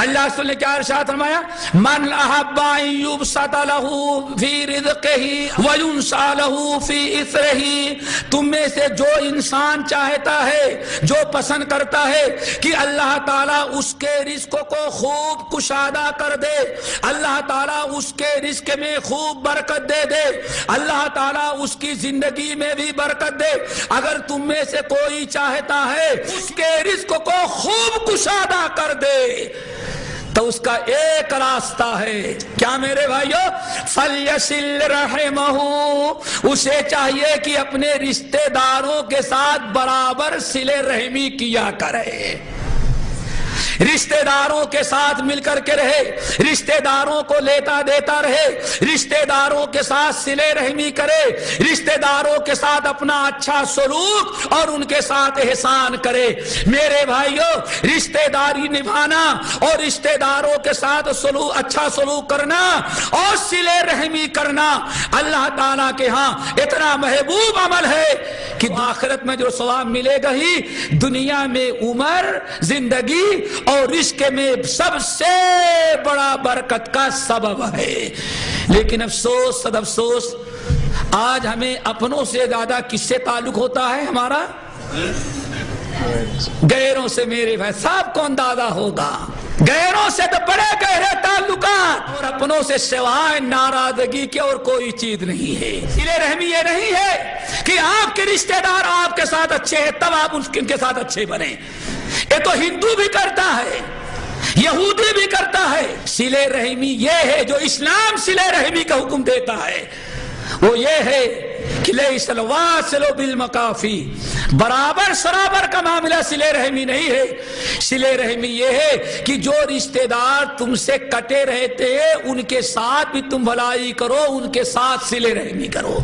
اللہ رسول نے کیا ارشاد فرمایا؟ من احب ان یبسط له فی رزقه وینسى له فی اثره، تم میں سے جو انسان چاہتا ہے، جو پسند کرتا ہے کہ اللہ تعالیٰ اس کے رزق کو خوب کشادہ کر دے، اللہ تعالیٰ اس کے رزق میں خوب برکت دے دے، اللہ تعالیٰ اس کی زندگی میں بھی برکت دے، اگر تم میں سے کوئی چاہتا ہے اس کے رزق کو خوب کشادہ کر دے تو اس کا ایک راستہ ہے، کیا میرے بھائیو؟ فَلْيَصِلْ رَحِمَهُ، اسے چاہیے کہ اپنے رشتہ داروں کے ساتھ برابر صلہ رحمی کیا کرے، رشتہ داروں کے ساتھ مل کر کے رہے، رشتہ داروں کو لیتا دیتا رہے، رشتہ داروں کے ساتھ صلہ رحمی کرے، رشتہ داروں کے ساتھ اپنا اچھا سلوک اور ان کے ساتھ احسان کرے۔ میرے بھائیو، رشتہ داری نبھانا اور رشتہ داروں کے ساتھ اچھا سلوک کرنا اور صلہ رحمی کرنا اللہ تعالیٰ کے ہاں اتنا محبوب عمل ہے کہ آخرت میں جو ثواب ملے گا ہی دنیا میں عمر، زندگی اور رزق میں سب سے بڑا برکت کا سبب ہے۔ لیکن افسوس، صد افسوس، آج ہمیں اپنوں سے زیادہ کس سے تعلق ہوتا ہے ہمارا؟ غیروں سے۔ میرے بھائی صاحب کو اندازہ ہوگا، غیروں سے تو بڑے گہرے تعلقات اور اپنوں سے سوائے ناراضگی کے اور کوئی چیز نہیں ہے۔ صلہ رحمی یہ نہیں ہے کہ آپ کے رشتہ دار آپ کے ساتھ اچھے ہیں تب آپ ان کے ساتھ اچھے بنیں، یہ تو ہندو بھی کرتا ہے، یہودی بھی کرتا ہے۔ صلہ رحمی یہ ہے جو اسلام صلہ رحمی کا حکم دیتا ہے، وہ یہ ہے کہ لیس الواصل بالمکافی، برابر سرابر کا معاملہ صلہ رحمی نہیں ہے۔ صلہ رحمی یہ ہے کہ جو رشتہ دار تم سے کٹے رہتے ہیں ان کے ساتھ بھی تم بھلائی کرو، ان کے ساتھ صلہ رحمی کرو۔